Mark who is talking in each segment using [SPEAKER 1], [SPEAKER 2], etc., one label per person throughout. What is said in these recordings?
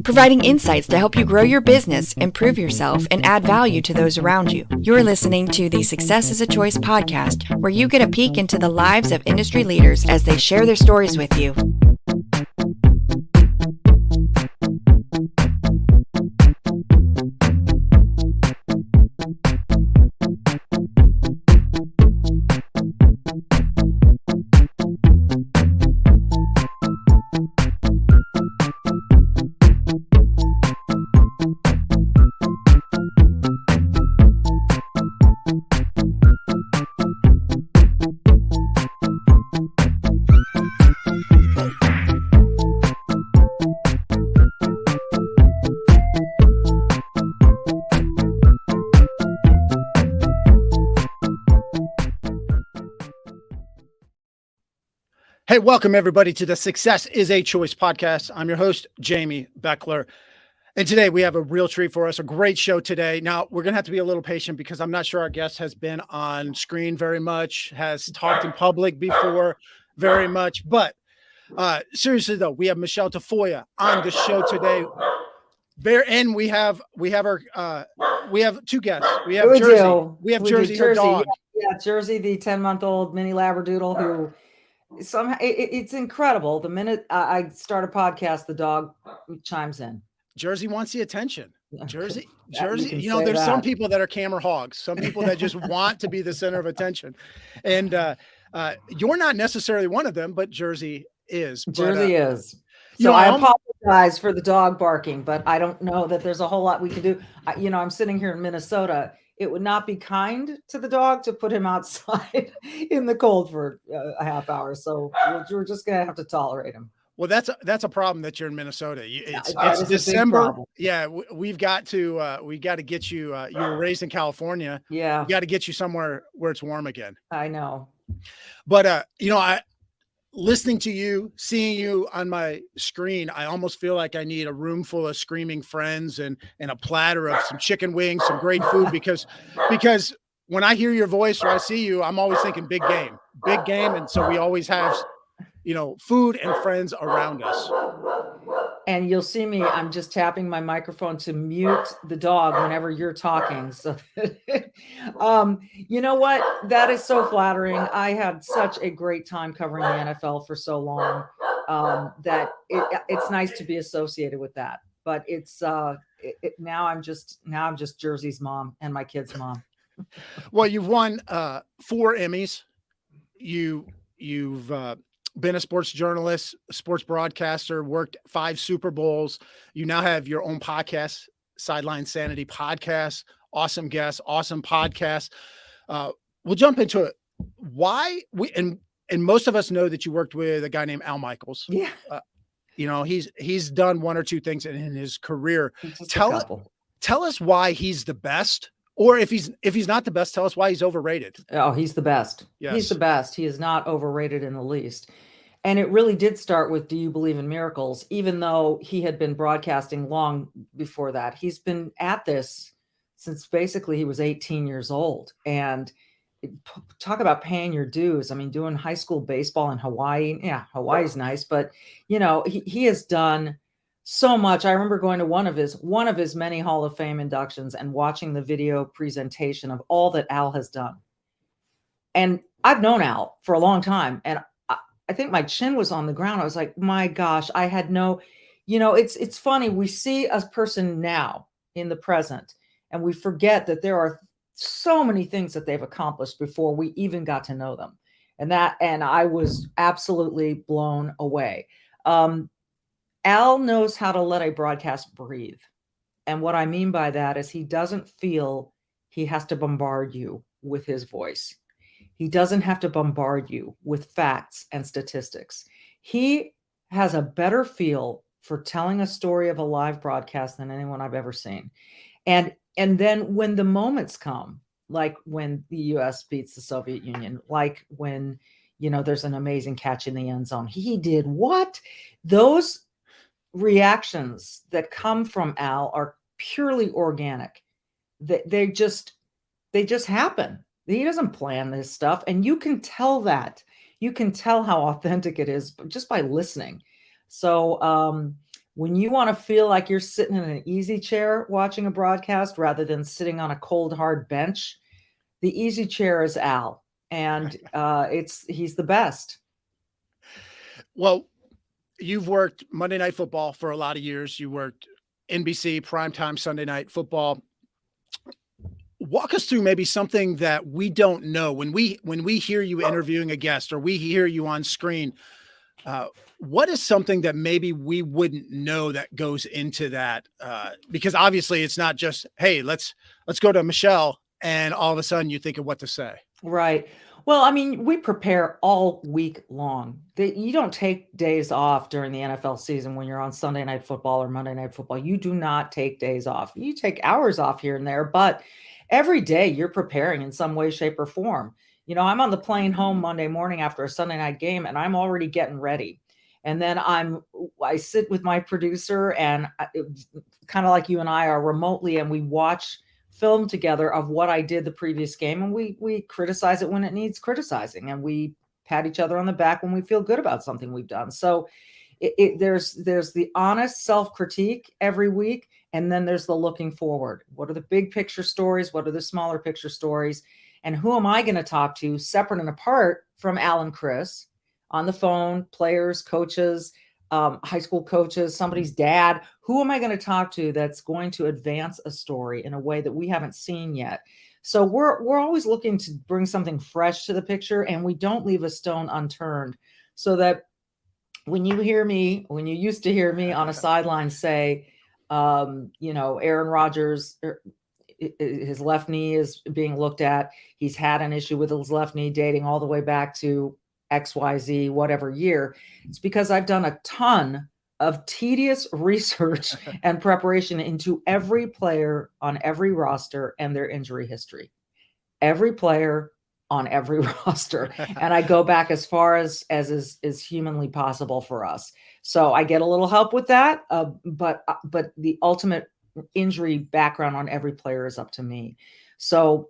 [SPEAKER 1] Providing insights to help you grow your business, improve yourself, and add value to those around you. You're listening to the Success is a Choice podcast, where you get a peek into the lives of industry leaders as they share their stories with you.
[SPEAKER 2] Hey, welcome everybody to the Success is a Choice podcast. I'm your host, Jamy Bechler. And today we have a real treat for us, a great show today. Now, we're going to have to be a little patient because I'm not sure our guest has been on screen very much, has talked in public before very much. But seriously, though, we have Michele Tafoya on the show today. And we have two guests. We have Jersey. We have Jersey, her dog.
[SPEAKER 3] Yeah, Jersey, the 10-month-old mini Labradoodle who somehow it's incredible. The minute I start a podcast, the dog chimes in.
[SPEAKER 2] Jersey wants the attention. Jersey. There's some people that are camera hogs, some people that just want to be the center of attention. And you're not necessarily one of them, but Jersey is.
[SPEAKER 3] Jersey is. So I apologize for the dog barking, but I don't know that there's a whole lot we can do. I'm sitting here in Minnesota. It would not be kind to the dog to put him outside in the cold for a half hour. So we're just going to have to tolerate him.
[SPEAKER 2] Well, that's a problem that you're in Minnesota. It's December. Yeah. We've got to get you, you were raised in California.
[SPEAKER 3] Yeah.
[SPEAKER 2] We got to get you somewhere where it's warm again.
[SPEAKER 3] I know.
[SPEAKER 2] But, listening to you, seeing you on my screen, I almost feel like I need a room full of screaming friends and a platter of some chicken wings, some great food, because when I hear your voice or I see you, I'm always thinking big game. And so we always have, food and friends around us.
[SPEAKER 3] And you'll see me, I'm just tapping my microphone to mute the dog whenever you're talking. So, you know what? That is so flattering. I had such a great time covering the NFL for so long that it's nice to be associated with that. But it's now I'm just Jersey's mom and my kid's mom.
[SPEAKER 2] Well, you've won 4 Emmys. You've been a sports journalist, sports broadcaster, worked 5 Super Bowls. You now have your own podcast, Sideline Sanity podcast. Awesome guest, awesome podcast. We'll jump into it. Why and most of us know that you worked with a guy named Al Michaels.
[SPEAKER 3] Yeah.
[SPEAKER 2] He's done 1 or 2 things in his career. Tell us why he's the best. Or if he's not the best, tell us why he's overrated.
[SPEAKER 3] Oh, he's the best. Yes. He's the best. He is not overrated in the least. And it really did start with Do You Believe in Miracles? Even though he had been broadcasting long before that. He's been at this since basically he was 18 years old. And talk about paying your dues. I mean, doing high school baseball in Hawaii. Yeah, Hawaii's nice. But, he has done so much. I remember going to one of his many Hall of Fame inductions and watching the video presentation of all that Al has done. And I've known Al for a long time. And I think my chin was on the ground. I was like, my gosh, I had no, it's funny. We see a person now in the present and we forget that there are so many things that they've accomplished before we even got to know them. And I was absolutely blown away. Al knows how to let a broadcast breathe. And what I mean by that is he doesn't feel he has to bombard you with his voice. He doesn't have to bombard you with facts and statistics. He has a better feel for telling a story of a live broadcast than anyone I've ever seen. And then when the moments come, like when the U.S. beats the Soviet Union, like when, there's an amazing catch in the end zone, he did what? Those reactions that come from Al are purely organic. They just happen. He doesn't plan this stuff. And you can tell that. You can tell how authentic it is just by listening. So when you want to feel like you're sitting in an easy chair watching a broadcast rather than sitting on a cold, hard bench, the easy chair is Al. And he's the best.
[SPEAKER 2] Well, you've worked Monday Night Football for a lot of years. You worked NBC, primetime Sunday Night Football. Walk us through maybe something that we don't know when we hear you interviewing a guest or we hear you on screen. What is something that maybe we wouldn't know that goes into that? Because obviously it's not just, hey, let's go to Michele, and all of a sudden you think of what to say.
[SPEAKER 3] Right. Well, I mean, we prepare all week long. You don't take days off during the NFL season when you're on Sunday Night Football or Monday Night Football. You do not take days off. You take hours off here and there, but every day you're preparing in some way, shape, or form. You know, I'm on the plane home Monday morning after a Sunday night game, and I'm already getting ready. And then I sit with my producer, and kind of like you and I are remotely, and we watch film together of what I did the previous game, and we criticize it when it needs criticizing, and we pat each other on the back when we feel good about something we've done. So there's the honest self-critique every week, and then there's the looking forward. What are the big picture stories? What are the smaller picture stories? And who am I going to talk to separate and apart from Al and Chris on the phone, players, coaches, high school coaches, somebody's dad? Who am I going to talk to that's going to advance a story in a way that we haven't seen yet? So we're always looking to bring something fresh to the picture, and we don't leave a stone unturned, so that when you used to hear me on a sideline say, Aaron Rodgers, his left knee is being looked at. He's had an issue with his left knee dating all the way back to XYZ, whatever year. It's because I've done a ton of tedious research and preparation into every player on every roster and their injury history. Every player on every roster. And I go back as far as is humanly possible for us. So I get a little help with that. But the ultimate injury background on every player is up to me. So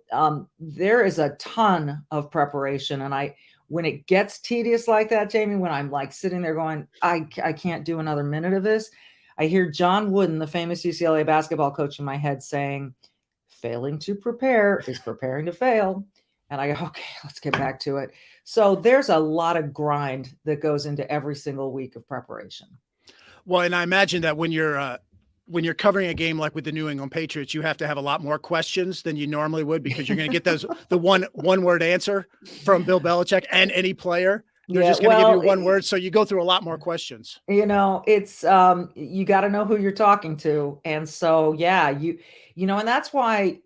[SPEAKER 3] there is a ton of preparation. And when it gets tedious like that, Jamie, when I'm like sitting there going, I can't do another minute of this, I hear John Wooden, the famous UCLA basketball coach, in my head saying, failing to prepare is preparing to fail. And I go, okay, let's get back to it. So there's a lot of grind that goes into every single week of preparation.
[SPEAKER 2] Well, and I imagine that when you're covering a game like with the New England Patriots, you have to have a lot more questions than you normally would, because you're going to get the one word answer from Bill Belichick and any player. They're just going to give you one word. So you go through a lot more questions.
[SPEAKER 3] It's you got to know who you're talking to. And so, yeah, and that's why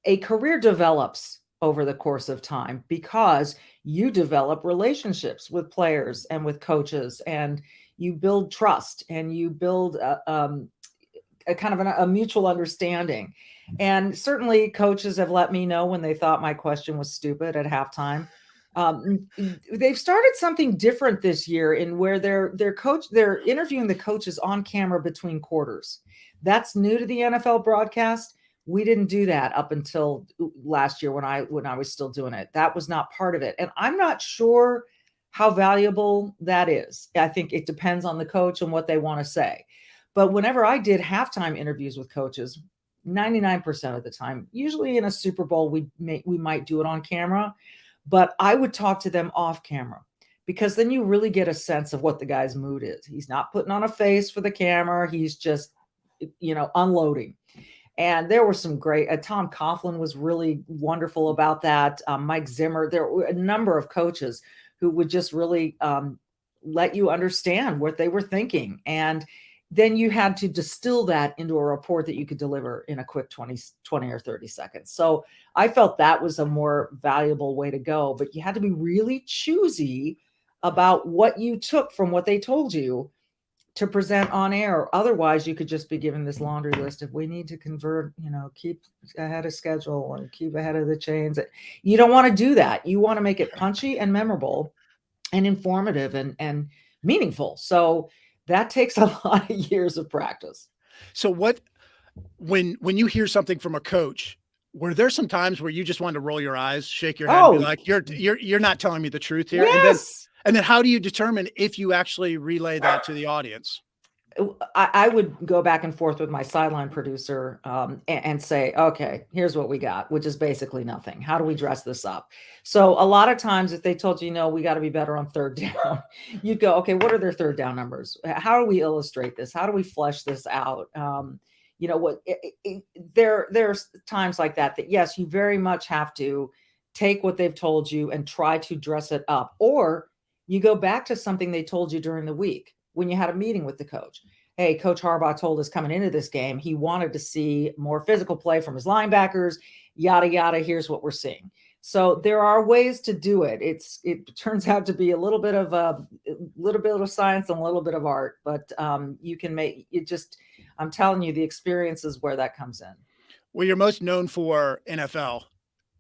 [SPEAKER 3] a career develops over the course of time, because you develop relationships with players and with coaches, and you build trust, and you build a kind of a mutual understanding. And certainly coaches have let me know when they thought my question was stupid at halftime. They've started something different this year in where they're interviewing the coaches on camera between quarters. That's new to the NFL broadcast. We didn't do that up until last year when I was still doing it. That was not part of it. And I'm not sure how valuable that is. I think it depends on the coach and what they want to say. But whenever I did halftime interviews with coaches, 99% of the time, usually in a Super Bowl, we might do it on camera, but I would talk to them off camera, because then you really get a sense of what the guy's mood is. He's not putting on a face for the camera. He's just, unloading. And there were some great, Tom Coughlin was really wonderful about that. Mike Zimmer, there were a number of coaches who would just really let you understand what they were thinking. And then you had to distill that into a report that you could deliver in a quick 20 or 30 seconds. So I felt that was a more valuable way to go, but you had to be really choosy about what you took from what they told you to present on air. Otherwise, you could just be given this laundry list of, we need to convert, keep ahead of schedule and keep ahead of the chains. You don't want to do that. You want to make it punchy and memorable and informative and meaningful. So that takes a lot of years of practice.
[SPEAKER 2] So when you hear something from a coach, Were there some times where you just wanted to roll your eyes, shake your head, and be like, you're not telling me the truth here?
[SPEAKER 3] Yes.
[SPEAKER 2] And then how do you determine if you actually relay that to the audience?
[SPEAKER 3] I would go back and forth with my sideline producer and say, okay, here's what we got, which is basically nothing. How do we dress this up? So a lot of times if they told you, we got to be better on third down, you'd go, okay, what are their third down numbers? How do we illustrate this? How do we flesh this out? There's times like that, yes, you very much have to take what they've told you and try to dress it up. Or you go back to something they told you during the week when you had a meeting with the coach. Hey, Coach Harbaugh told us coming into this game, he wanted to see more physical play from his linebackers, yada, yada. Here's what we're seeing. So there are ways to do it. It turns out to be a little bit of science and a little bit of art, but you can make it just, I'm telling you, the experience is where that comes in.
[SPEAKER 2] Well, you're most known for NFL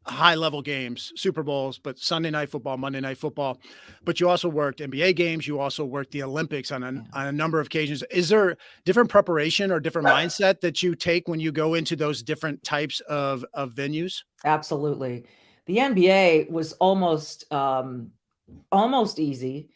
[SPEAKER 2] high level games, Super Bowls, but Sunday Night Football, Monday Night Football, but you also worked NBA games. You also worked the Olympics on a number of occasions. Is there different preparation or different mindset that you take when you go into those different types of venues?
[SPEAKER 3] Absolutely. The NBA was almost easy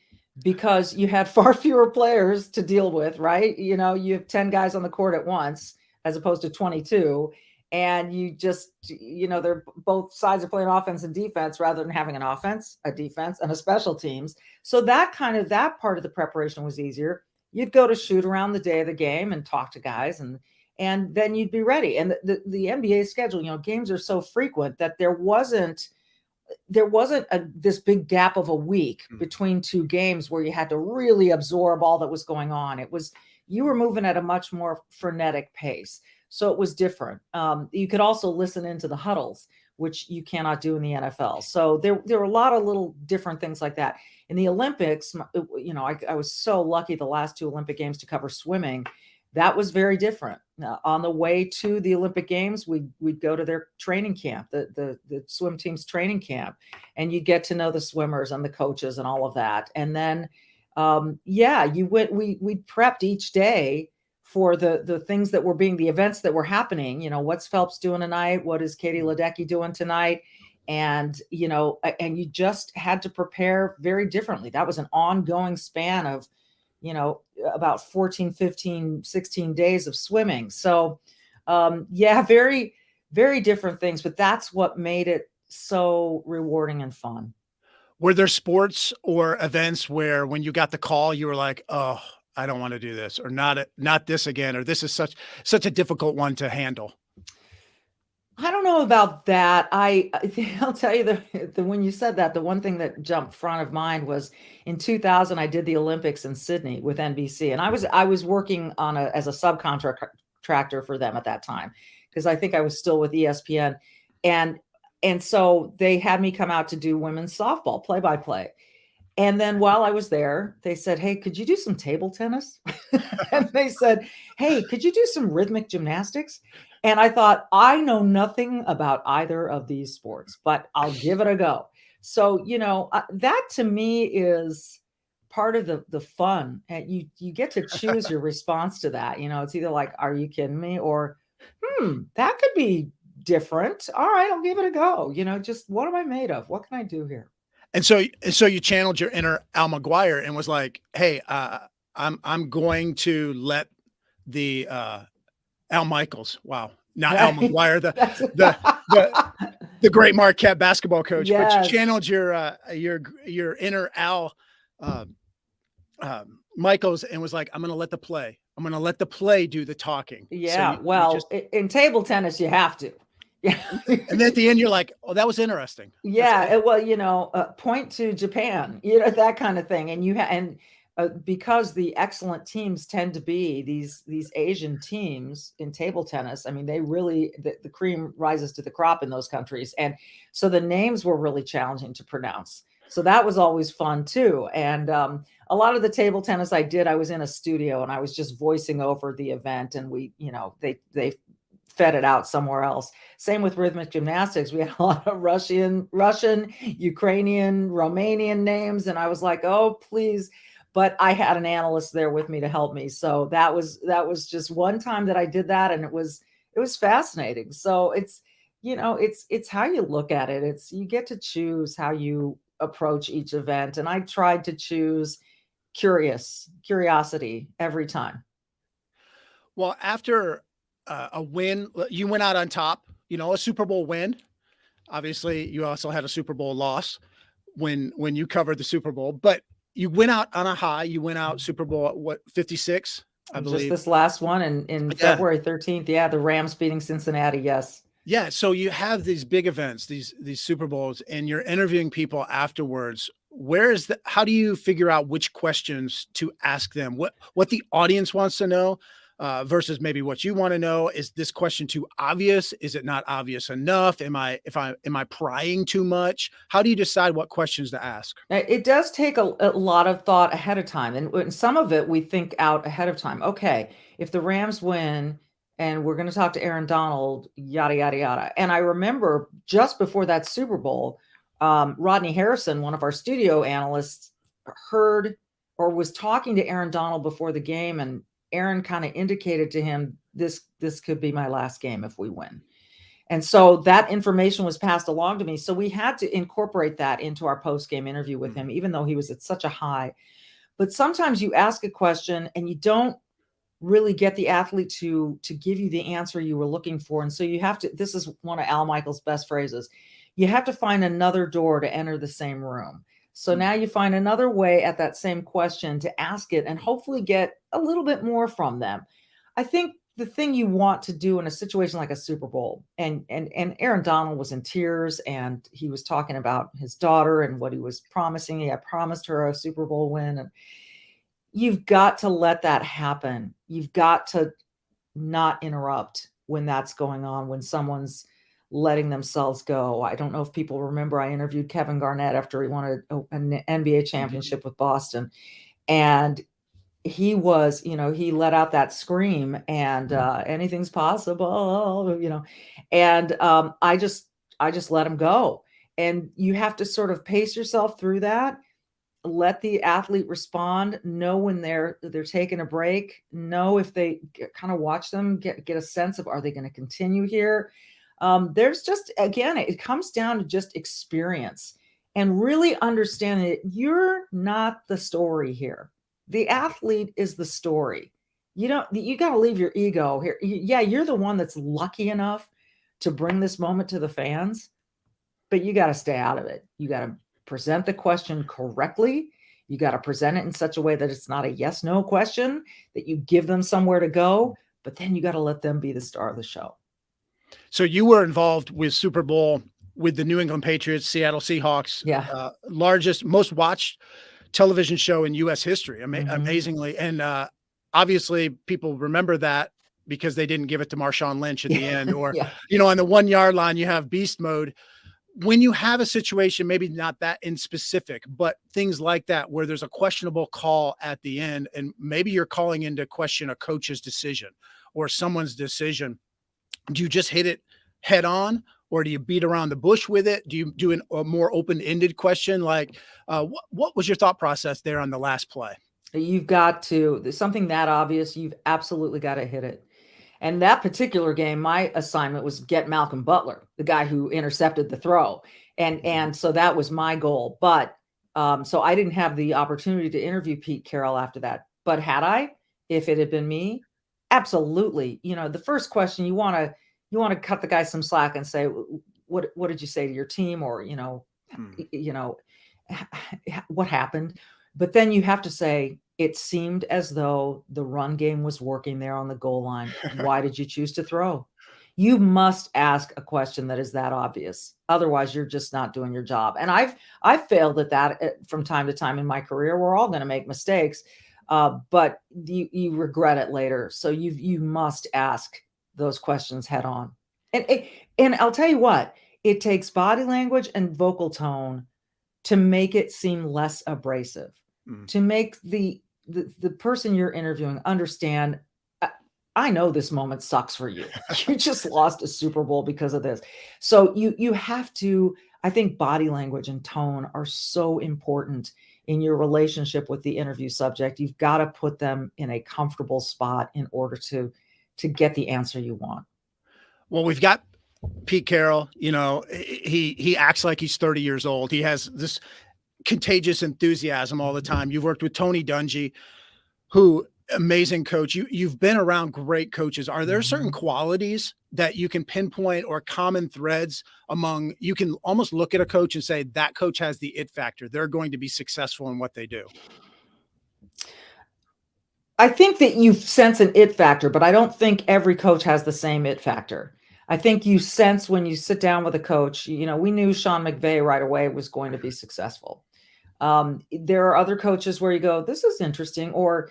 [SPEAKER 3] because you had far fewer players to deal with, right? You have 10 guys on the court at once, as opposed to 22. And you just, they're both sides are playing offense and defense rather than having an offense, a defense, and a special teams. So that part of the preparation was easier. You'd go to shoot around the day of the game and talk to guys, and then you'd be ready. And the NBA schedule, games are so frequent that there wasn't this big gap of a week between two games where you had to really absorb all that was going on. You were moving at a much more frenetic pace. So it was different. You could also listen into the huddles, which you cannot do in the NFL. So there were a lot of little different things like that. In the Olympics, I was so lucky the last two Olympic Games to cover swimming. That was very different. On the way to the Olympic Games, we'd go to their training camp, the swim team's training camp, and you get to know the swimmers and the coaches and all of that. And then, we prepped each day for the things that were the events that were happening. What's Phelps doing tonight? What is Katie Ledecky doing tonight? And, and you just had to prepare very differently. That was an ongoing span of, about 14, 15, 16 days of swimming. So, very, very different things, but that's what made it so rewarding and fun.
[SPEAKER 2] Were there sports or events where when you got the call, you were like, oh, I don't want to do this, or not this again, or this is such a difficult one to handle?
[SPEAKER 3] I don't know about that. I'll tell you that when you said that, the one thing that jumped front of mind was in 2000, I did the Olympics in Sydney with NBC, and I was working as a subcontractor for them at that time, because I think I was still with ESPN, and so they had me come out to do women's softball play-by-play. And then while I was there, they said, hey, could you do some table tennis? And they said, hey, could you do some rhythmic gymnastics? And I thought, I know nothing about either of these sports, but I'll give it a go. So, that to me is part of the fun. And you get to choose your response to that. It's either like, are you kidding me? Or, that could be different. All right, I'll give it a go. Just what am I made of? What can I do here?
[SPEAKER 2] And so you channeled your inner Al McGuire and was like, hey, I'm going to let the Al Michaels, wow, not Al McGuire, the great Marquette basketball coach, yes. But you channeled your inner Al Michaels and was like, I'm going to let the play do the talking.
[SPEAKER 3] Yeah. So in table tennis, you have to. Yeah.
[SPEAKER 2] And then at the end, you're like, oh, that was interesting.
[SPEAKER 3] Yeah. Point to Japan, that kind of thing. And because the excellent teams tend to be these Asian teams in table tennis. I mean, they really, the cream rises to the crop in those countries. And so the names were really challenging to pronounce. So that was always fun too. And a lot of the table tennis I did, I was in a studio and I was just voicing over the event, and they fed it out somewhere else. Same with rhythmic gymnastics. We had a lot of Russian, Ukrainian, Romanian names. And I was like, oh, please. But I had an analyst there with me to help me. So that was just one time that I did that. And it was fascinating. So it's, it's how you look at it. You get to choose how you approach each event. And I tried to choose curiosity every time.
[SPEAKER 2] Well, after a win, you went out on top, a Super Bowl win. Obviously, you also had a Super Bowl loss when you covered the Super Bowl, but you went out on a high. You went out Super Bowl, 56, I believe.
[SPEAKER 3] Just this last one in February 13th. Yeah, the Rams beating Cincinnati. Yes.
[SPEAKER 2] Yeah. So you have these big events, these Super Bowls, and you're interviewing people afterwards. How do you figure out which questions to ask them? What the audience wants to know versus maybe what you want to know? Is this question too obvious? Is it not obvious enough? Am I prying too much? How do you decide what questions to ask?
[SPEAKER 3] It does take a lot of thought ahead of time. And some of it we think out ahead of time. Okay, if the Rams win and we're going to talk to Aaron Donald, yada, yada, yada. And I remember just before that Super Bowl, Rodney Harrison, one of our studio analysts, heard or was talking to Aaron Donald before the game. And Aaron kind of indicated to him, this could be my last game if we win. And so that information was passed along to me. So we had to incorporate that into our post-game interview with him, even though he was at such a high. But sometimes you ask a question and you don't really get the athlete to give you the answer you were looking for. And so you have to, this is one of Al Michaels' best phrases, you have to find another door to enter the same room. So now you find another way at that same question to ask it and hopefully get a little bit more from them. I think the thing you want to do in a situation like a Super Bowl, and Aaron Donald was in tears and he was talking about his daughter and what he was promising. He had promised her a Super Bowl win. And you've got to let that happen. You've got to not interrupt when that's going on, when someone's letting themselves go. I don't know if people remember, I interviewed Kevin Garnett after he won an NBA championship with Boston. And he was, he let out that scream and anything's possible, and I just let him go. And you have to sort of pace yourself through that. Let the athlete respond, know when they're taking a break, know if they kind of watch them, get a sense of, are they going to continue here? There's just, again, it comes down to just experience and really understanding that you're not the story here. The athlete is the story. You got to leave your ego here. Yeah, you're the one that's lucky enough to bring this moment to the fans, but you got to stay out of it. You got to present the question correctly. You got to present it in such a way that it's not a yes, no question, that you give them somewhere to go, but then you got to let them be the star of the show.
[SPEAKER 2] So you were involved with Super Bowl with the New England Patriots, Seattle Seahawks, largest, most watched television show in U.S. history, amazingly. And obviously people remember that because they didn't give it to Marshawn Lynch at the end, or, on the 1 yard line, you have beast mode. When you have a situation, maybe not that in specific, but things like that, where there's a questionable call at the end, and maybe you're calling into question a coach's decision or someone's decision, do you just hit it head on? Or do you beat around the bush with it? Do you do a more open-ended question? Like, what was your thought process there on the last play?
[SPEAKER 3] You've got to, there's something that obvious, you've absolutely got to hit it. And that particular game, my assignment was get Malcolm Butler, the guy who intercepted the throw. And so that was my goal. But so I didn't have the opportunity to interview Pete Carroll after that. But had I, if it had been me, absolutely. The first question, you want to cut the guy some slack and say, what did you say to your team? Or, what happened? But then you have to say, it seemed as though the run game was working there on the goal line. Why did you choose to throw? You must ask a question that is that obvious. Otherwise, you're just not doing your job. And I've failed at that from time to time in my career. We're all going to make mistakes, but you regret it later. So you must ask those questions head on. And I'll tell you what, it takes body language and vocal tone to make it seem less abrasive, to make the person you're interviewing understand, I know this moment sucks for you. You just lost a Super Bowl because of this. So you have to, I think body language and tone are so important in your relationship with the interview subject. You've got to put them in a comfortable spot in order to get the answer you want.
[SPEAKER 2] Well, we've got Pete Carroll, he acts like he's 30 years old. He has this contagious enthusiasm all the time. You've worked with Tony Dungy, who amazing coach. You've been around great coaches. Are there certain qualities that you can pinpoint or common threads among, you can almost look at a coach and say that coach has the it factor. They're going to be successful in what they do?
[SPEAKER 3] I think that you sense an it factor, but I don't think every coach has the same it factor. I think you sense when you sit down with a coach, we knew Sean McVay right away was going to be successful. There are other coaches where you go, this is interesting, or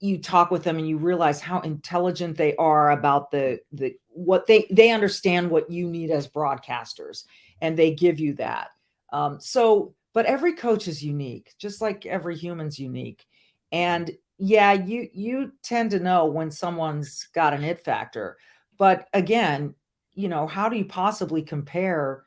[SPEAKER 3] you talk with them and you realize how intelligent they are about what they understand what you need as broadcasters, and they give you that. But every coach is unique, just like every human's unique. And yeah, you tend to know when someone's got an it factor. But again, how do you possibly compare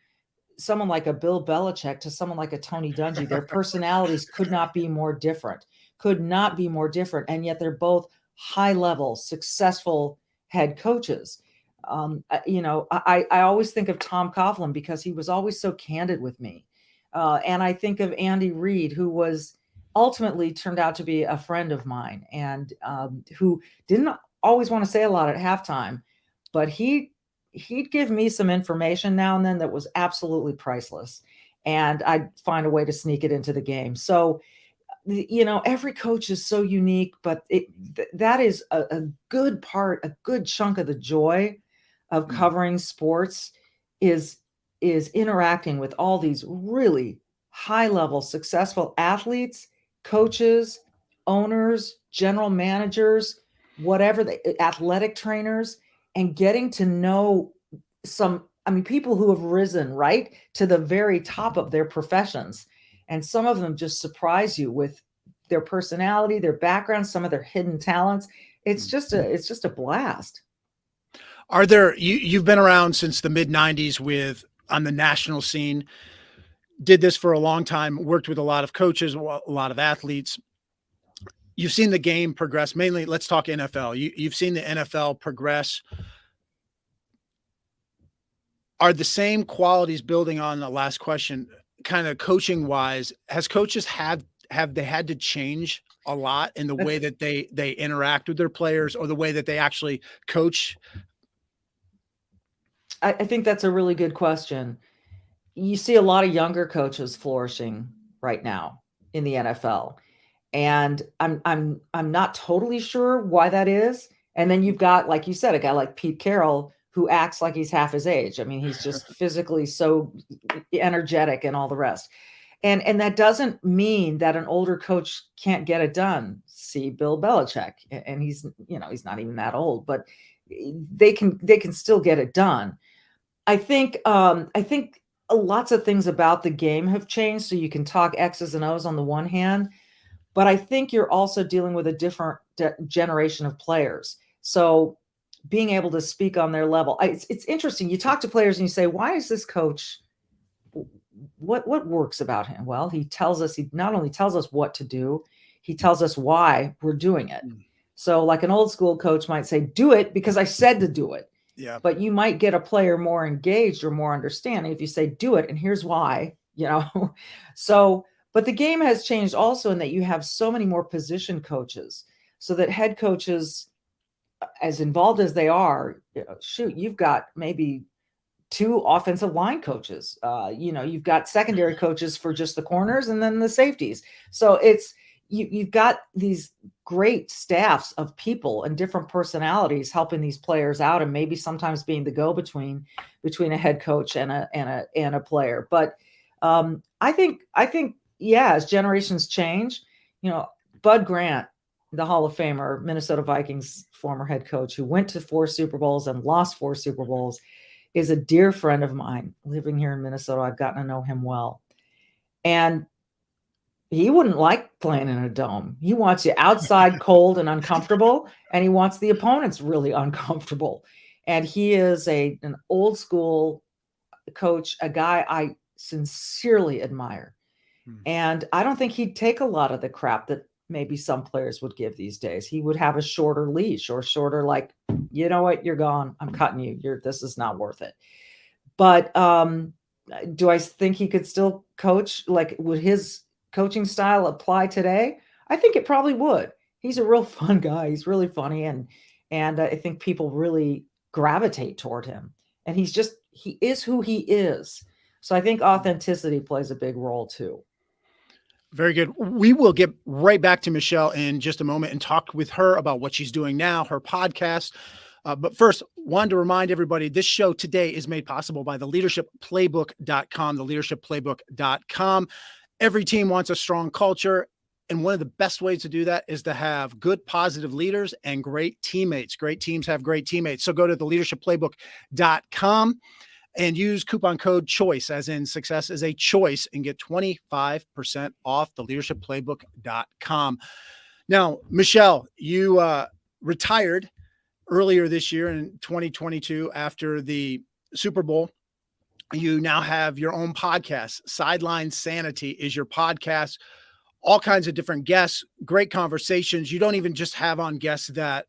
[SPEAKER 3] someone like a Bill Belichick to someone like a Tony Dungy? Their personalities could not be more different. And yet they're both high-level, successful head coaches. I always think of Tom Coughlin because he was always so candid with me. And I think of Andy Reid, who was ultimately turned out to be a friend of mine, and who didn't always want to say a lot at halftime, but he'd give me some information now and then that was absolutely priceless, and I'd find a way to sneak it into the game. So, every coach is so unique, but that is a good part, a good chunk of the joy of covering sports is interacting with all these really high-level, successful athletes, coaches, owners, general managers, whatever, athletic trainers, and getting to know people who have risen right to the very top of their professions. And some of them just surprise you with their personality, their background, some of their hidden talents. It's just a blast.
[SPEAKER 2] Are there, you've been around since the mid 90s on the national scene, did this for a long time, worked with a lot of coaches, a lot of athletes. You've seen the game progress. Mainly, let's talk NFL. You've seen the NFL progress. Are the same qualities, building on the last question, kind of coaching wise, have coaches have they had to change a lot in the way that they interact with their players, or the way that they actually coach?
[SPEAKER 3] I think that's a really good question. You see a lot of younger coaches flourishing right now in the NFL. And I'm not totally sure why that is. And then you've got, like you said, a guy like Pete Carroll who acts like he's half his age. I mean, he's just physically so energetic and all the rest. And that doesn't mean that an older coach can't get it done. See Bill Belichick, and he's not even that old, but they can still get it done. I think lots of things about the game have changed. So you can talk X's and O's on the one hand, but I think you're also dealing with a different generation of players. So being able to speak on their level, it's interesting. You talk to players and you say, why is this coach, what works about him? Well, he not only tells us what to do, he tells us why we're doing it. So like an old school coach might say, do it because I said to do it.
[SPEAKER 2] Yeah.
[SPEAKER 3] But you might get a player more engaged or more understanding if you say, do it, and here's why, So, but the game has changed also in that you have so many more position coaches, so that head coaches, as involved as they are, you've got maybe 2 offensive line coaches. You've got secondary coaches for just the corners and then the safeties. So you've got these great staffs of people and different personalities helping these players out, and maybe sometimes being the go-between between a head coach and a player. But I think as generations change, Bud Grant, the Hall of Famer, Minnesota Vikings former head coach, who went to 4 Super Bowls and lost 4 Super Bowls, is a dear friend of mine living here in Minnesota. I've gotten to know him well. And he wouldn't like playing in a dome. He wants you outside cold and uncomfortable, and he wants the opponents really uncomfortable. And he is an old school coach, a guy I sincerely admire. And I don't think he'd take a lot of the crap that maybe some players would give these days. He would have a shorter leash or shorter, like, you know what, you're gone. I'm cutting you. This is not worth it. But do I think he could still coach? Like, would his coaching style apply today? I think it probably would. He's a real fun guy. He's really funny. And I think people really gravitate toward him. And he is who he is. So I think authenticity plays a big role too.
[SPEAKER 2] Very good. We will get right back to Michele in just a moment and talk with her about what she's doing now, her podcast. But first, wanted to remind everybody, this show today is made possible by theleadershipplaybook.com, theleadershipplaybook.com. Every team wants a strong culture. And one of the best ways to do that is to have good, positive leaders and great teammates. Great teams have great teammates. So go to theleadershipplaybook.com and use coupon code CHOICE, as in success is a choice, and get 25% off theleadershipplaybook.com. Now, Michele, you retired earlier this year in 2022 after the Super Bowl. You now have your own podcast. Sideline Sanity is your podcast. All kinds of different guests, great conversations. You don't even just have on guests that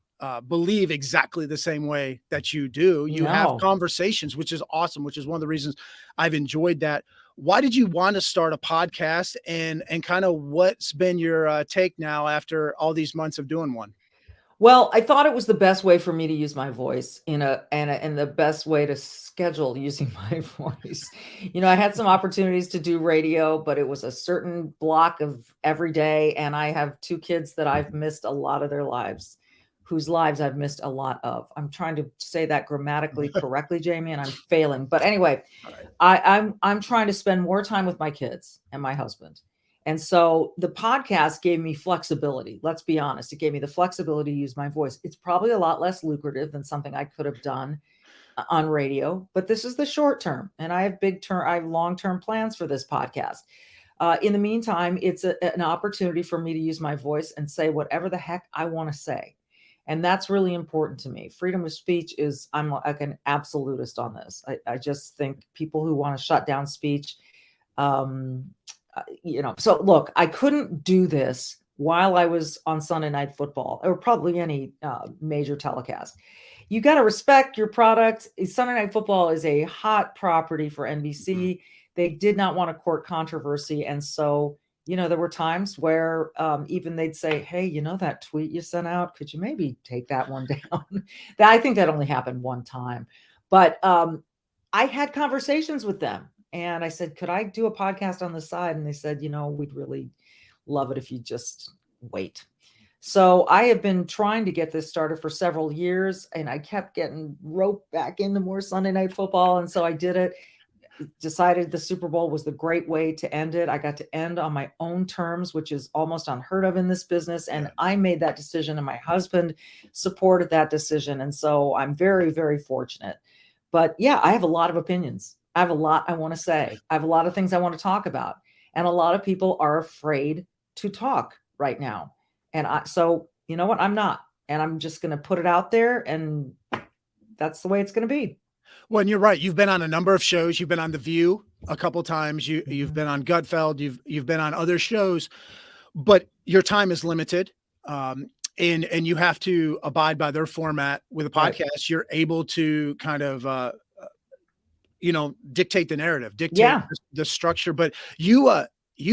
[SPEAKER 2] believe exactly the same way that you do. You have conversations, which is awesome, which is one of the reasons I've enjoyed that. Why did you want to start a podcast, and kind of what's been your take now after all these months of doing one?
[SPEAKER 3] Well, I thought it was the best way for me to use my voice and the best way to schedule using my voice. I had some opportunities to do radio, but it was a certain block of every day. And I have 2 kids that I've missed a lot of their lives, whose lives I've missed a lot of. I'm trying to say that grammatically correctly, Jamie, and I'm failing. But anyway, I'm trying to spend more time with my kids and my husband. And so the podcast gave me flexibility. Let's be honest. It gave me the flexibility to use my voice. It's probably a lot less lucrative than something I could have done on radio, but this is the short term. And I have long-term plans for this podcast. In the meantime, it's an opportunity for me to use my voice and say whatever the heck I want to say. And that's really important to me. Freedom of speech I'm like an absolutist on this. I just think people who want to shut down speech, so look, I couldn't do this while I was on Sunday Night Football or probably any major telecast. You got to respect your product. Sunday Night Football is a hot property for NBC. They did not want to court controversy. And so, there were times where even they'd say, hey, that tweet you sent out, could you maybe take that one down? I think that only happened one time. But I had conversations with them. And I said, could I do a podcast on the side? And they said, we'd really love it if you just wait. So I have been trying to get this started for several years, and I kept getting roped back into more Sunday Night Football. And so I did it, decided the Super Bowl was the great way to end it. I got to end on my own terms, which is almost unheard of in this business. And I made that decision, and my husband supported that decision. And so I'm very, very fortunate. But yeah, I have a lot of opinions. I have a lot I want to say. I have a lot of things I want to talk about. And a lot of people are afraid to talk right now. And so you know what? I'm not. And I'm just going to put it out there. And that's the way it's going to be.
[SPEAKER 2] Well, and you're right. You've been on a number of shows. You've been on The View a couple of times. You've been on Gutfeld. You've been on other shows. But your time is limited. And you have to abide by their format. With a podcast, right. You're able to kind of dictate the narrative, dictate the structure, but you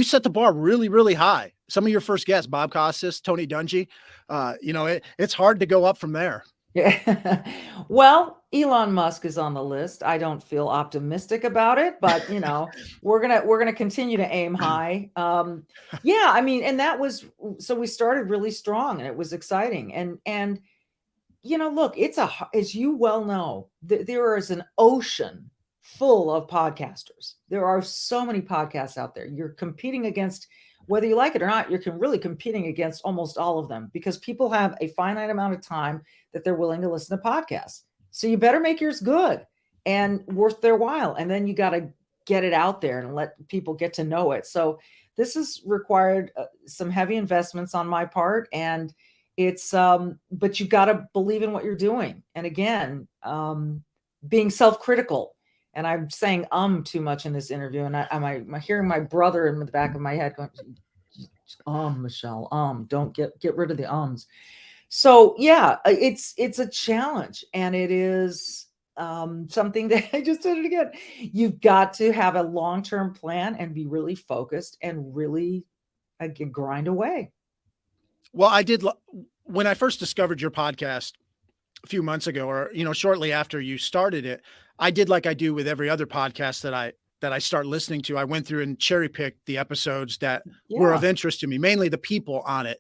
[SPEAKER 2] set the bar really, really high. Some of your first guests, Bob Costas, Tony Dungy, it's hard to go up from there.
[SPEAKER 3] Yeah. Well, Elon Musk is on the list. I don't feel optimistic about it, but we're going to continue to aim high. And that was, so we started really strong and it was exciting. And look, as you well know, there is an ocean full of podcasters. There are so many podcasts out there. You're competing against, whether you like it or not, you're really competing against almost all of them because people have a finite amount of time that they're willing to listen to podcasts. So you better make yours good and worth their while. And then you got to get it out there and let people get to know it. So this has required some heavy investments on my part. And it's, but you got to believe in what you're doing. And again, being self-critical. And I'm saying too much in this interview, and I'm hearing my brother in the back of my head going, Michelle, don't get rid of the ums. So yeah, it's a challenge, and it is something that I just did it again. You've got to have a long-term plan and be really focused and really grind away.
[SPEAKER 2] Well, when I first discovered your podcast a few months ago, or, shortly after you started it, I did like I do with every other podcast that I start listening to. I went through and cherry picked the episodes that were of interest to me, mainly the people on it.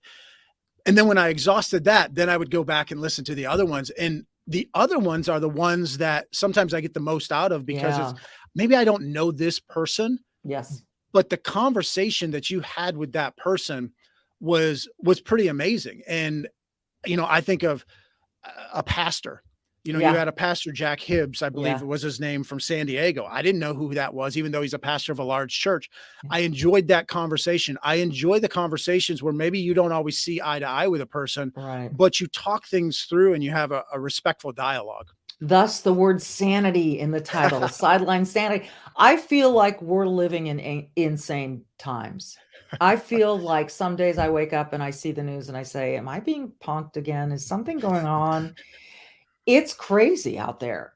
[SPEAKER 2] And then when I exhausted that, then I would go back and listen to the other ones. And the other ones are the ones that sometimes I get the most out of, because it's maybe I don't know this person.
[SPEAKER 3] Yes.
[SPEAKER 2] But the conversation that you had with that person was pretty amazing. And, I think of a pastor. You had a pastor, Jack Hibbs, I believe it was his name, from San Diego. I didn't know who that was, even though he's a pastor of a large church. I enjoyed that conversation. I enjoy the conversations where maybe you don't always see eye to eye with a person, but you talk things through and you have a respectful dialogue.
[SPEAKER 3] Thus the word sanity in the title, Sideline Sanity. I feel like we're living in insane times. I feel like some days I wake up and I see the news and I say, am I being punked again? Is something going on? It's crazy out there.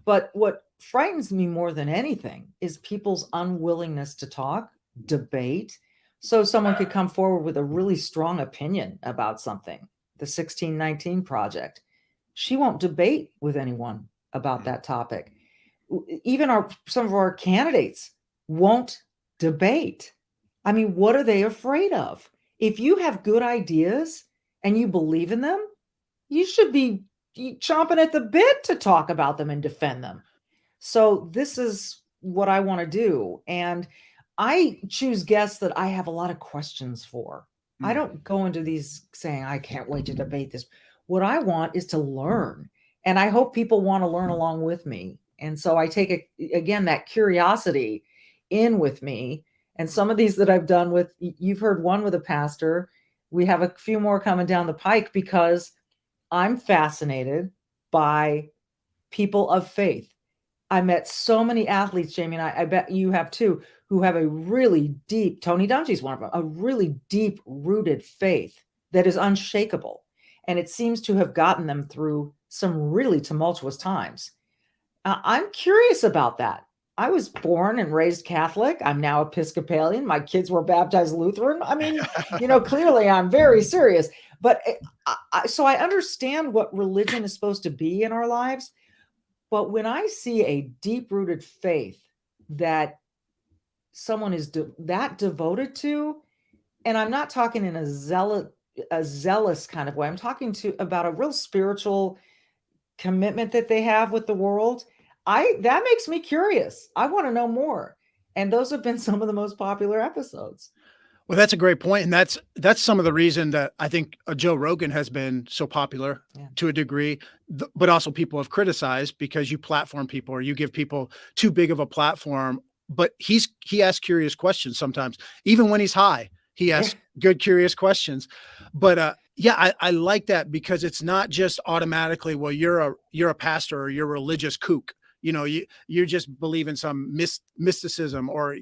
[SPEAKER 3] But what frightens me more than anything is people's unwillingness to talk, debate. So someone could come forward with a really strong opinion about something, the 1619 Project. She won't debate with anyone about that topic. Even some of our candidates won't debate. I mean, what are they afraid of? If you have good ideas and you believe in them, you should be chomping at the bit to talk about them and defend them. So this is what I want to do. And I choose guests that I have a lot of questions for. I don't go into these saying, I can't wait to debate this. What I want is to learn. And I hope people want to learn along with me. And so I take, again, that curiosity in with me. And some of these that I've done with, you've heard one with a pastor. We have a few more coming down the pike, because I'm fascinated by people of faith. I met so many athletes, Jamie, and I bet you have too, who have a really deep, Tony Dungy's one of them, a really deep rooted faith that is unshakable. And it seems to have gotten them through some really tumultuous times. I'm curious about that. I was born and raised Catholic. I'm now Episcopalian. My kids were baptized Lutheran. I mean, clearly I'm very serious. But so I understand what religion is supposed to be in our lives. But when I see a deep-rooted faith that someone is that devoted to, and I'm not talking in a zealous kind of way, I'm talking about a real spiritual commitment that they have with the world, that makes me curious. I want to know more. And those have been some of the most popular episodes.
[SPEAKER 2] Well, that's a great point. And that's some of the reason that I think Joe Rogan has been so popular to a degree, but also people have criticized, because you platform people, or you give people too big of a platform. But he asks curious questions sometimes, even when he's high. He asks good, curious questions. But I like that, because it's not just automatically, well, you're a pastor or you're a religious kook. You just believe in some mysticism, or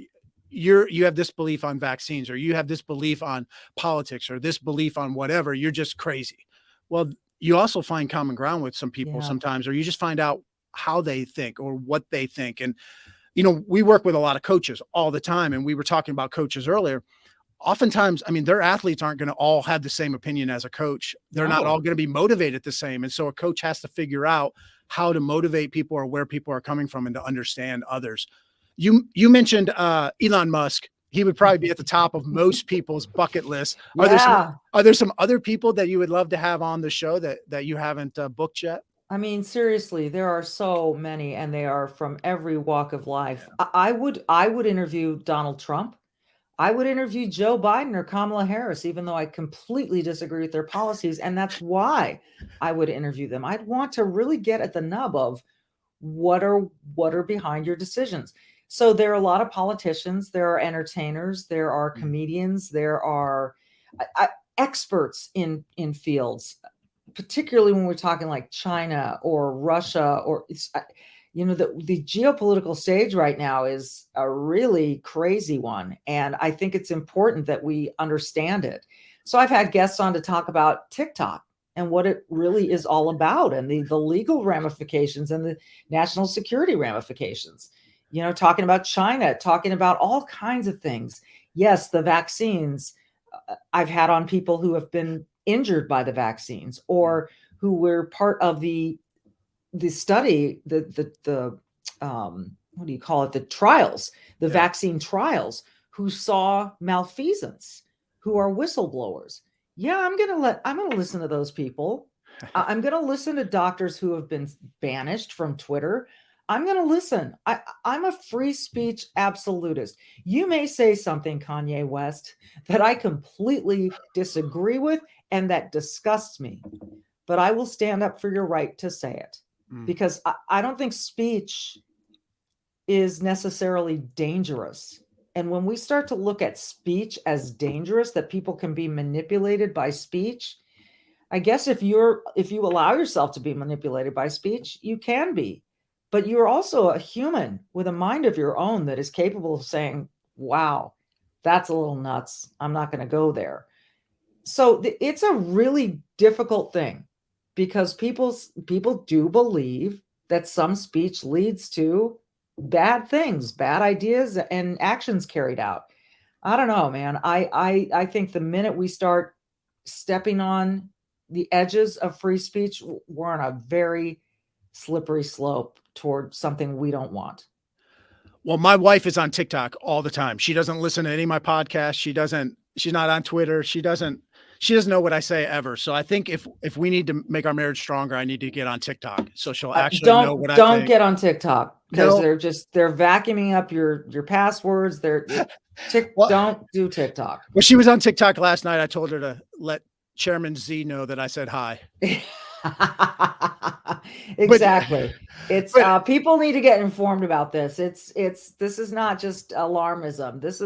[SPEAKER 2] you have this belief on vaccines, or you have this belief on politics, or this belief on whatever. You're just crazy. Well, you also find common ground with some people sometimes, or you just find out how they think or what they think. And, we work with a lot of coaches all the time. And we were talking about coaches earlier. Oftentimes, I mean, their athletes aren't going to all have the same opinion as a coach. They're not all going to be motivated the same. And so a coach has to figure out how to motivate people, or where people are coming from, and to understand others. You mentioned Elon Musk. He would probably be at the top of most people's bucket list. Are there some other people that you would love to have on the show that you haven't booked yet?
[SPEAKER 3] I mean, seriously, there are so many, and they are from every walk of life. I would interview Donald Trump. I would interview Joe Biden or Kamala Harris, even though I completely disagree with their policies. And that's why I would interview them. I'd want to really get at the nub of what are behind your decisions. So there are a lot of politicians, there are entertainers, there are comedians, there are experts in fields, particularly when we're talking like China or Russia, or the geopolitical stage right now is a really crazy one. And I think it's important that we understand it. So I've had guests on to talk about TikTok and what it really is all about, and the legal ramifications and the national security ramifications, talking about China, talking about all kinds of things. Yes, the vaccines. I've had on people who have been injured by the vaccines, or who were part of the study, the what do you call it? The trials, the vaccine trials, who saw malfeasance, who are whistleblowers. Yeah, I'm going to listen to those people. I'm going to listen to doctors who have been banished from Twitter. I'm going to listen. I'm a free speech absolutist. You may say something, Kanye West, that I completely disagree with and that disgusts me, but I will stand up for your right to say it, because I don't think speech is necessarily dangerous. And when we start to look at speech as dangerous, that people can be manipulated by speech, I guess if you allow yourself to be manipulated by speech, you can be. But you're also a human with a mind of your own that is capable of saying, wow, that's a little nuts. I'm not going to go there. So it's a really difficult thing, because people do believe that some speech leads to bad things, bad ideas, and actions carried out. I don't know, man. I think the minute we start stepping on the edges of free speech, we're on a very slippery slope toward something we don't want.
[SPEAKER 2] Well, my wife is on TikTok all the time. She doesn't listen to any of my podcasts. She's not on Twitter. She doesn't know what I say ever. So I think if we need to make our marriage stronger, I need to get on TikTok, so she'll actually know what I think.
[SPEAKER 3] Don't get on TikTok, because they're vacuuming up your passwords. Don't do TikTok.
[SPEAKER 2] Well, she was on TikTok last night. I told her to let Chairman Z know that I said hi.
[SPEAKER 3] Exactly. It's people need to get informed about this. This is not just alarmism. This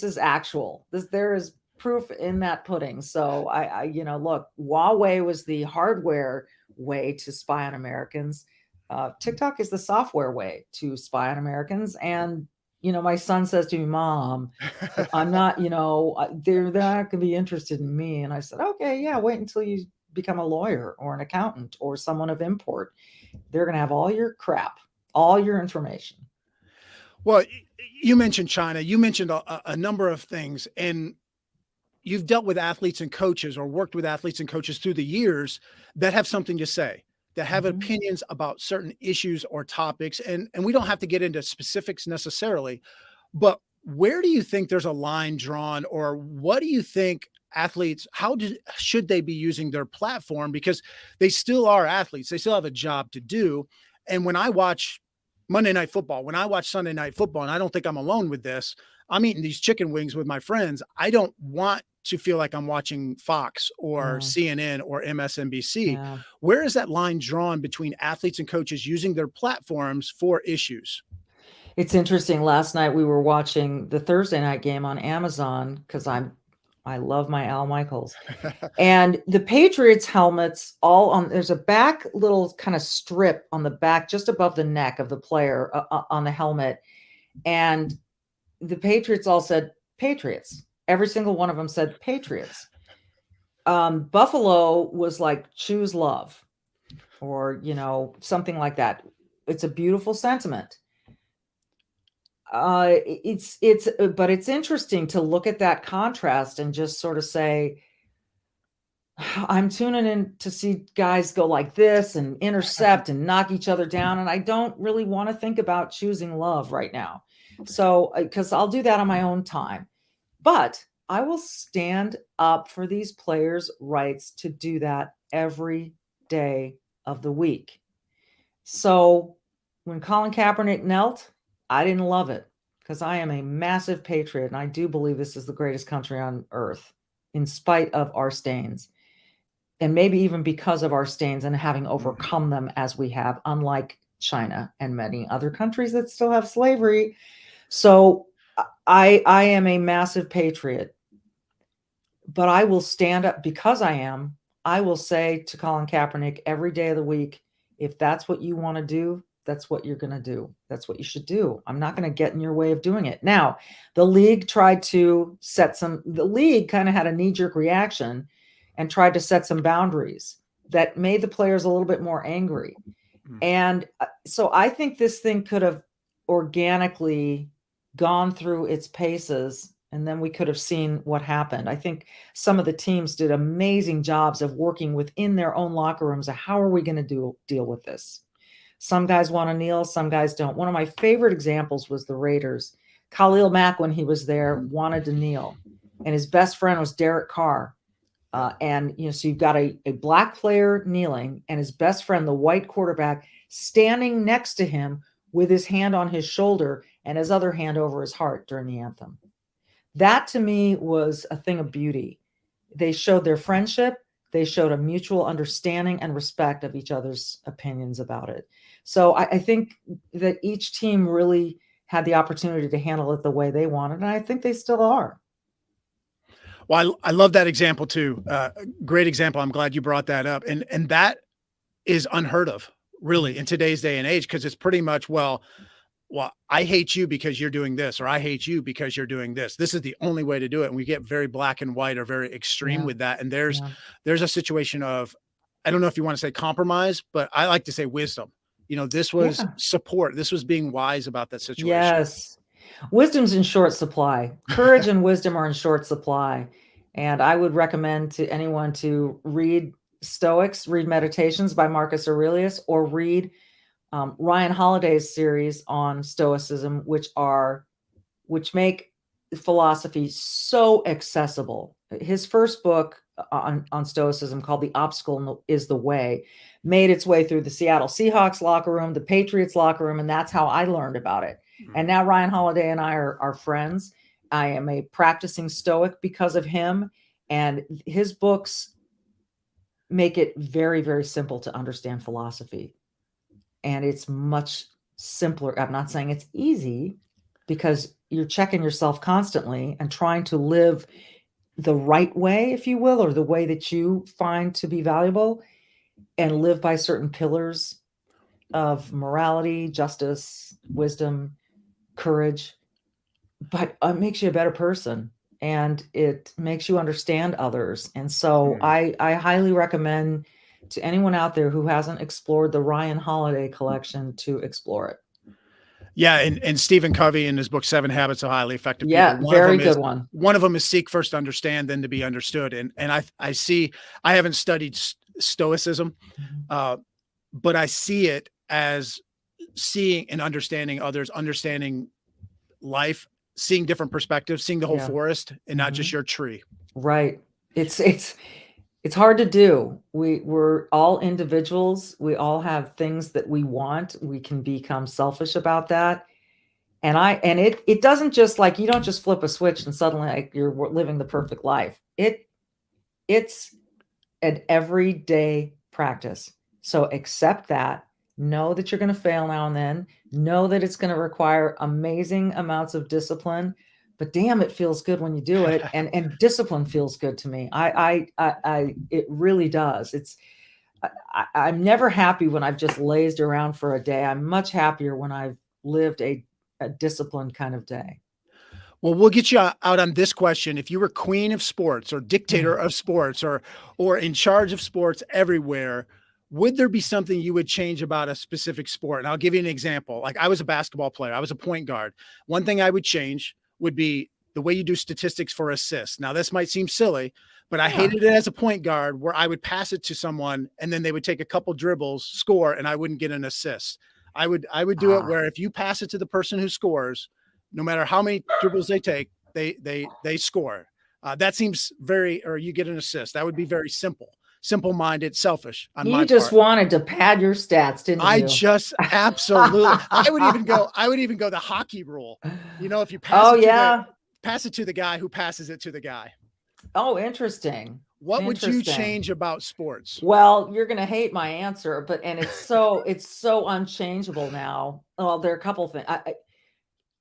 [SPEAKER 3] is actual. There is proof in that pudding. So I look, Huawei was the hardware way to spy on Americans. TikTok is the software way to spy on Americans. And my son says to me, Mom, I'm not, they're not going to be interested in me. And I said, okay, yeah, wait until you become a lawyer or an accountant or someone of import. They're going to have all your crap, all your information.
[SPEAKER 2] Well, you mentioned China. You mentioned a number of things, and you've dealt with athletes and coaches, or worked with athletes and coaches through the years, that have something to say, that have opinions about certain issues or topics. And we don't have to get into specifics necessarily, but where do you think there's a line drawn, or what do you think athletes, should they be using their platform? Because they still are athletes. They still have a job to do. And when I watch Monday Night Football, when I watch Sunday Night Football, and I don't think I'm alone with this, I'm eating these chicken wings with my friends. I don't want to feel like I'm watching Fox or CNN or MSNBC. Yeah. Where is that line drawn between athletes and coaches using their platforms for issues?
[SPEAKER 3] It's interesting. Last night we were watching the Thursday night game on Amazon, because I love my Al Michaels. And the Patriots helmets there's a back little kind of strip on the back, just above the neck of the player on the helmet. And the Patriots all said Patriots. Every single one of them said Patriots. Buffalo was like, choose love, or, something like that. It's a beautiful sentiment. But it's interesting to look at that contrast and just sort of say, I'm tuning in to see guys go like this and intercept and knock each other down. And I don't really want to think about choosing love right now. So, because I'll do that on my own time, but I will stand up for these players' rights to do that every day of the week. So when Colin Kaepernick knelt, I didn't love it, because I am a massive patriot, and I do believe this is the greatest country on earth, in spite of our stains, and maybe even because of our stains and having overcome them as we have, unlike China and many other countries that still have slavery. So I am a massive patriot, but I will stand up, because I will say to Colin Kaepernick every day of the week, if that's what you want to do, that's what you're going to do. That's what you should do. I'm not going to get in your way of doing it. Now, the league tried to the league kind of had a knee-jerk reaction and tried to set some boundaries that made the players a little bit more angry. And so I think this thing could have organically gone through its paces, and then we could have seen what happened. I think some of the teams did amazing jobs of working within their own locker rooms of how are we going to deal with this? Some guys want to kneel, some guys don't. One of my favorite examples was the Raiders. Khalil Mack, when he was there, wanted to kneel, and his best friend was Derek Carr. And, so you've got a black player kneeling and his best friend, the white quarterback, standing next to him with his hand on his shoulder and his other hand over his heart during the anthem. That to me was a thing of beauty. They showed their friendship. They showed a mutual understanding and respect of each other's opinions about it. So I think that each team really had the opportunity to handle it the way they wanted. And I think they still are.
[SPEAKER 2] Well, I love that example too. Great example. I'm glad you brought that up. And that is unheard of, really, in today's day and age, because it's pretty much, well, I hate you because you're doing this, or I hate you because you're doing this. This is the only way to do it. And we get very black and white or very extreme with that. And there's a situation of, I don't know if you want to say compromise, but I like to say wisdom. This was support. This was being wise about that situation.
[SPEAKER 3] Yes. Wisdom's in short supply. Courage and wisdom are in short supply. And I would recommend to anyone to read Stoics, read Meditations by Marcus Aurelius, or read Ryan Holiday's series on Stoicism, which make philosophy so accessible. His first book on Stoicism, called The Obstacle is the Way, made its way through the Seattle Seahawks locker room, the Patriots locker room, and that's how I learned about it. And now Ryan Holiday and I are friends. I am a practicing Stoic because of him, and his books make it very, very simple to understand philosophy. And it's much simpler. I'm not saying it's easy, because you're checking yourself constantly and trying to live the right way, if you will, or the way that you find to be valuable, and live by certain pillars of morality, justice, wisdom, courage. But it makes you a better person, and it makes you understand others. And so I highly recommend to anyone out there who hasn't explored the Ryan Holiday collection to explore it.
[SPEAKER 2] Yeah. And Stephen Covey in his book, 7 Habits of Highly Effective People.
[SPEAKER 3] Yeah, very good one.
[SPEAKER 2] One of them is seek first to understand, then to be understood. And I haven't studied Stoicism, but I see it as seeing and understanding others, understanding life, seeing different perspectives, seeing the whole forest and not just your tree.
[SPEAKER 3] Right. It's hard to do. We're all individuals. We all have things that we want. We can become selfish about that. And it doesn't just, like, you don't just flip a switch and suddenly, like, you're living the perfect life. It's an everyday practice. So accept that. Know that you're going to fail now and then. Know that it's going to require amazing amounts of discipline, but damn, it feels good when you do it. And discipline feels good to me. It really does. I'm never happy when I've just lazed around for a day. I'm much happier when I've lived a disciplined kind of day.
[SPEAKER 2] Well, we'll get you out on this question. If you were queen of sports, or dictator of sports, or in charge of sports everywhere, would there be something you would change about a specific sport? And I'll give you an example. Like, I was a basketball player. I was a point guard. One thing I would change would be the way you do statistics for assists. Now, this might seem silly, but I hated it as a point guard, where I would pass it to someone and then they would take a couple dribbles, score, and I wouldn't get an assist. I would do it where if you pass it to the person who scores, no matter how many dribbles they take, they score. That seems or you get an assist. That would be very simple-minded, selfish.
[SPEAKER 3] You just wanted to pad your stats, didn't you?
[SPEAKER 2] I just absolutely. I would even go the hockey rule. If you pass it to the guy who passes it to the guy.
[SPEAKER 3] Oh, interesting.
[SPEAKER 2] What would you change about sports?
[SPEAKER 3] Well, you're going to hate my answer, and it's so unchangeable now. Well, there are a couple things.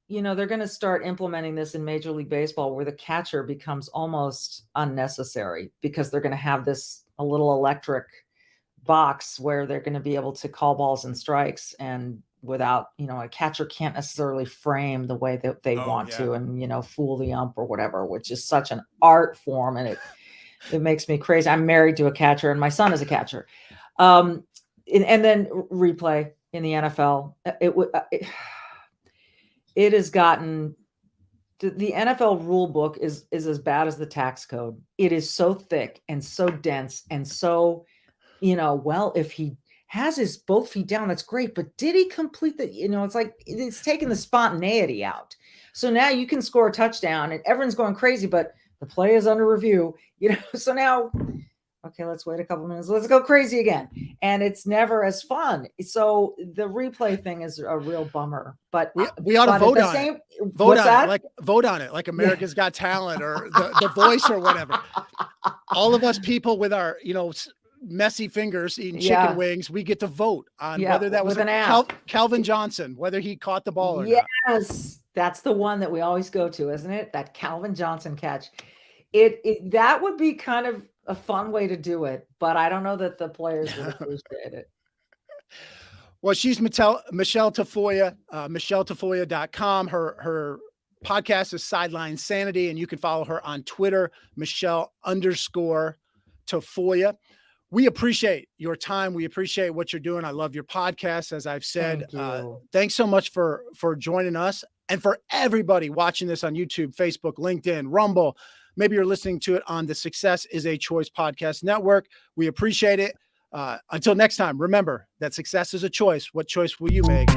[SPEAKER 3] They're going to start implementing this in Major League Baseball, where the catcher becomes almost unnecessary, because they're going to have a little electric box where they're going to be able to call balls and strikes and without, a catcher can't necessarily frame the way that they want to and, fool the ump or whatever, which is such an art form. And it makes me crazy. I'm married to a catcher and my son is a catcher. And then replay in the NFL, it has gotten, the NFL rule book is as bad as the tax code. It is so thick and so dense and so, well, if he has his both feet down, that's great. But did he complete the, it's like, it's taking the spontaneity out. So now you can score a touchdown and everyone's going crazy, but the play is under review, so now, okay, let's wait a couple minutes. Let's go crazy again. And it's never as fun. So the replay thing is a real bummer, but
[SPEAKER 2] we ought to vote on it. Vote on it, like America's Got Talent or the Voice or whatever. All of us people with our, messy fingers eating chicken wings, we get to vote on whether that was Calvin Johnson, whether he caught the ball or not.
[SPEAKER 3] Yes, that's the one that we always go to, isn't it? That Calvin Johnson catch. That would be kind of a fun way to do it, but I don't know that the players would appreciate it.
[SPEAKER 2] Well, she's Michele Tafoya, MicheleTafoya.com. Her podcast is Sideline Sanity, and you can follow her on Twitter, Michele_Tafoya. We appreciate your time. We appreciate what you're doing. I love your podcast, as I've said. Thanks so much for joining us. And for everybody watching this on YouTube, Facebook, LinkedIn, Rumble, maybe you're listening to it on the Success is a Choice podcast network. We appreciate it. Until next time, remember that success is a choice. What choice will you make?